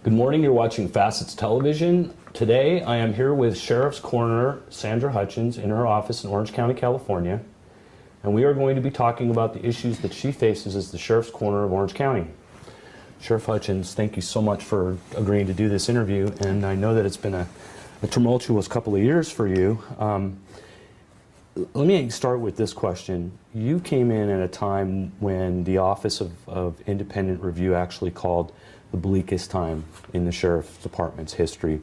Good morning, you're watching FACETS Television. Today I am here with Sheriff's Coroner Sandra Hutchens in her office in Orange County, California. And we are going to be talking about the issues that she faces as the Sheriff's Coroner of Orange County. Sheriff Hutchens, thank you so much for agreeing to do this interview, and I know that it's been a tumultuous couple of years for you. Let me start with this question. You came in at a time when the Office of Independent Review actually called the bleakest time in the Sheriff's Department's history.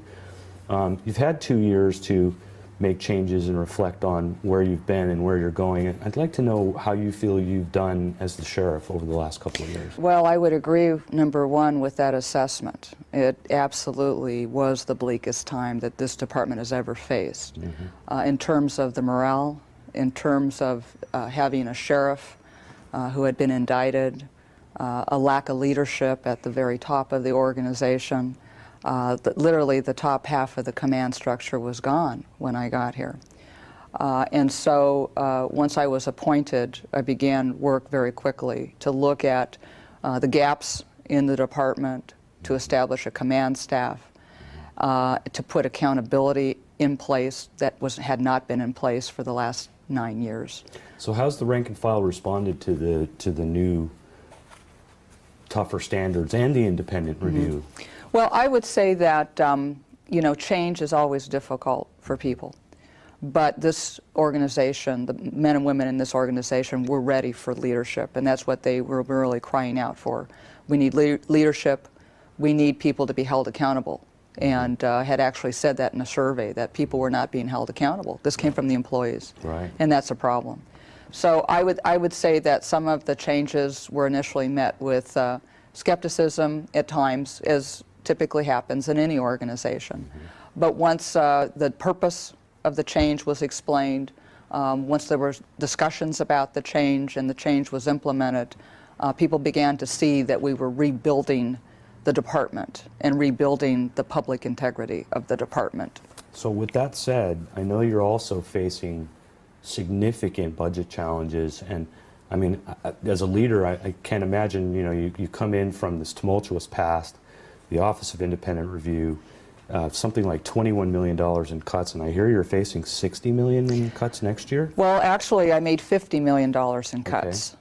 You've had 2 years to make changes and reflect on where you've been and where you're going. I'd like to know how you feel you've done as the sheriff over the last couple of years. Well, I would agree, number one, with that assessment. It absolutely was the bleakest time that this department has ever faced. In terms of the morale, in terms of having a sheriff who had been indicted, a lack of leadership at the very top of the organization. Literally the top half of the command structure was gone when I got here. And so once I was appointed, I began work very quickly to look at the gaps in the department, to establish a command staff, to put accountability in place that had not been in place for the last 9 years. So how's the rank and file responded to the new tougher standards and the independent review? Well, I would say that you know, change is always difficult for people, but this organization, the men and women in this organization, were ready for leadership, and that's what they were really crying out for. We need leadership. We need people to be held accountable, and had actually said that in a survey, that people were not being held accountable. This came from the employees, right, and that's a problem. So I would say that some of the changes were initially met with skepticism at times, as typically happens in any organization. But once the purpose of the change was explained, once there were discussions about the change and the change was implemented, people began to see that we were rebuilding the department and rebuilding the public integrity of the department. So with that said, I know you're also facing significant budget challenges, and I mean, as a leader, I can't imagine, you know, you come in from this tumultuous past, the Office of Independent Review, something like $21 million in cuts, and I hear you're facing $60 million in cuts next year? Well, actually, I made $50 million in cuts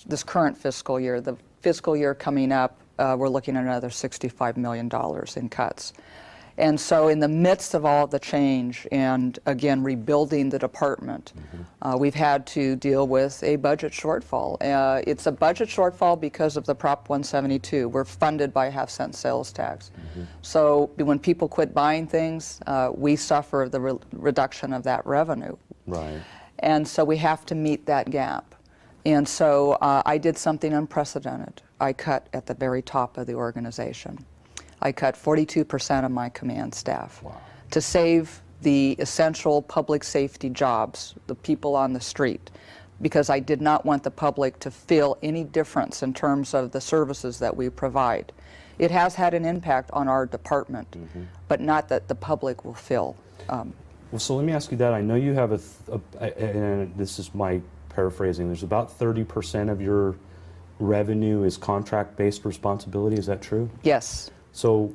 this current fiscal year. The fiscal year coming up, we're looking at another $65 million in cuts. And so in the midst of all the change and, again, rebuilding the department, we've had to deal with a budget shortfall. It's a budget shortfall because of the Prop 172. We're funded by a half-cent sales tax. So when people quit buying things, we suffer the reduction of that revenue. Right. And so we have to meet that gap. And so I did something unprecedented. I cut at the very top of the organization. I cut 42% of my command staff to save the essential public safety jobs, the people on the street, because I did not want the public to feel any difference in terms of the services that we provide. It has had an impact on our department, but not that the public will feel. Well, so let me ask you that. I know you have and this is my paraphrasing, there's about 30% of your revenue is contract-based responsibility, is that true? Yes. So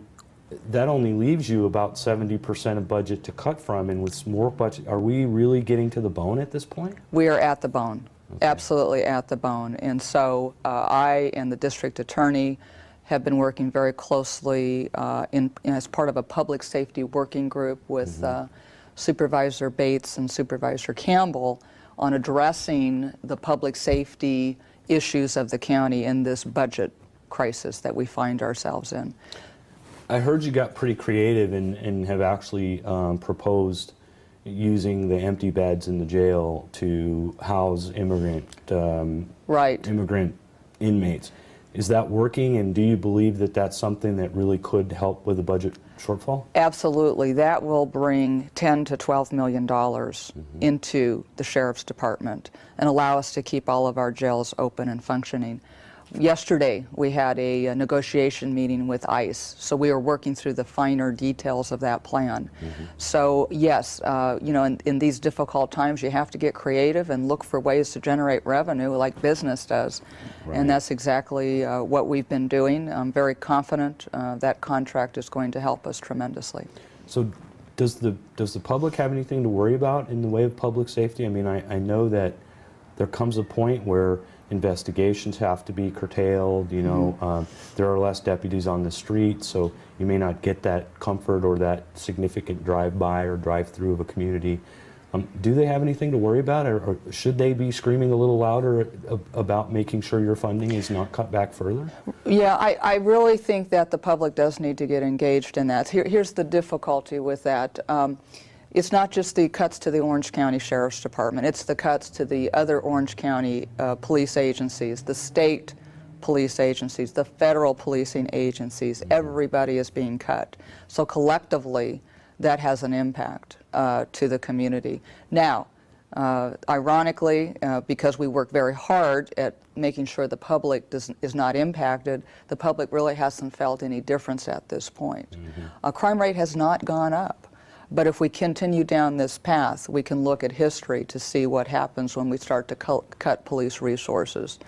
that only leaves you about 70% of budget to cut from, and with more budget, are we really getting to the bone at this point? We are at the bone, absolutely at the bone. And so I and the district attorney have been working very closely as part of a public safety working group with Supervisor Bates and Supervisor Campbell on addressing the public safety issues of the county in this budget crisis that we find ourselves in. I heard you got pretty creative and have actually proposed using the empty beds in the jail to house immigrant inmates. Is that working, and do you believe that that's something that really could help with the budget shortfall? Absolutely. That will bring $10 to $12 million into the Sheriff's Department and allow us to keep all of our jails open and functioning. Yesterday, we had a negotiation meeting with ICE, so we are working through the finer details of that plan. So yes, you know, in these difficult times, you have to get creative and look for ways to generate revenue like business does. Right. And that's exactly what we've been doing. I'm very confident that contract is going to help us tremendously. So does the public have anything to worry about in the way of public safety? I mean, I know that there comes a point where investigations have to be curtailed, you know, there are less deputies on the street, so you may not get that comfort or that significant drive-by or drive-through of a community. Do they have anything to worry about, or should they be screaming a little louder about making sure your funding is not cut back further? Yeah, I really think that the public does need to get engaged in that. Here's the difficulty with that. It's not just the cuts to the Orange County Sheriff's Department, it's the cuts to the other Orange County police agencies, the state police agencies, the federal policing agencies. Everybody is being cut. So collectively, that has an impact to the community. Now, ironically, because we work very hard at making sure the public is not impacted, the public really hasn't felt any difference at this point. Crime rate has not gone up. But if we continue down this path, we can look at history to see what happens when we start to cut police resources.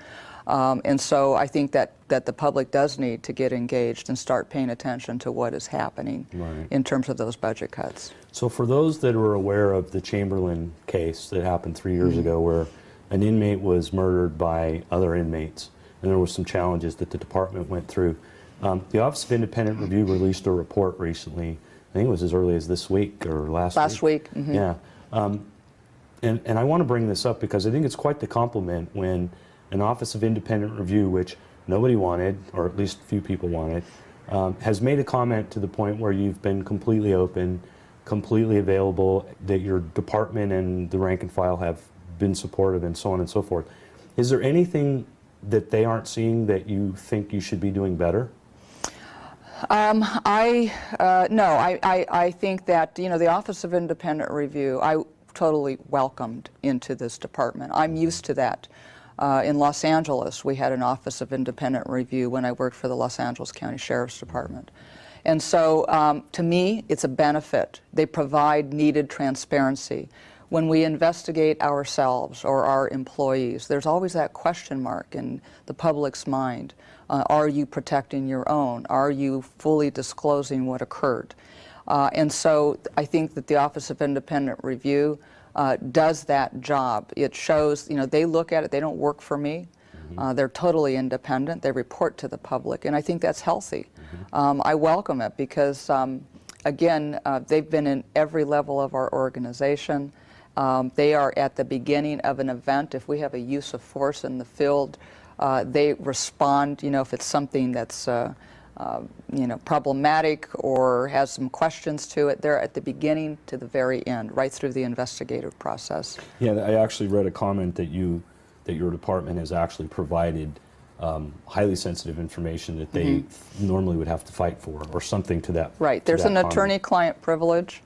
And so I think that the public does need to get engaged and start paying attention to what is happening in terms of those budget cuts. So for those that are aware of the Chamberlain case that happened 3 years ago, where an inmate was murdered by other inmates, and there were some challenges that the department went through, the Office of Independent Review released a report recently. I think it was as early as this week or last week. Yeah. And I want to bring this up because I think it's quite the compliment when an Office of Independent Review, which nobody wanted, or at least few people wanted, has made a comment to the point where you've been completely open, completely available, that your department and the rank and file have been supportive, and so on and so forth. Is there anything that they aren't seeing that you think you should be doing better? No, I think that, you know, the Office of Independent Review, I totally welcomed into this department. I'm used to that. In Los Angeles, we had an Office of Independent Review when I worked for the Los Angeles County Sheriff's Department. And so, to me, it's a benefit. They provide needed transparency. When we investigate ourselves or our employees, there's always that question mark in the public's mind. Are you protecting your own? Are you fully disclosing what occurred? And so I think that the Office of Independent Review does that job. It shows, you know, they look at it, they don't work for me. They're totally independent. They report to the public, and I think that's healthy. I welcome it because, again, they've been in every level of our organization. They are at the beginning of an event. If we have a use of force in the field, they respond, you know, if it's something that's, you know, problematic or has some questions to it. They're at the beginning to the very end, right through the investigative process. Yeah, I actually read a comment that your department has actually provided highly sensitive information that they normally would have to fight for, or something to that. Right. There's an attorney-client privilege.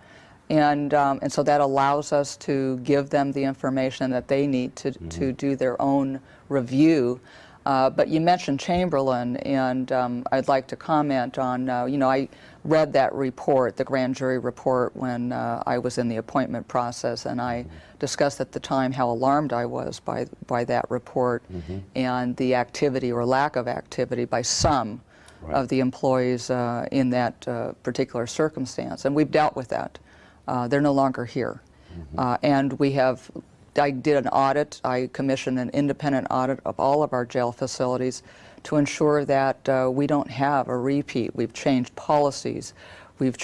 And so that allows us to give them the information that they need to do their own review. But you mentioned Chamberlain, and I'd like to comment on, you know, I read that report, the grand jury report, when I was in the appointment process, and I discussed at the time how alarmed I was by that report and the activity or lack of activity by some of the employees in that particular circumstance. And we've dealt with that. They're no longer here. And I did an audit. I commissioned an independent audit of all of our jail facilities to ensure that we don't have a repeat. We've changed policies. We've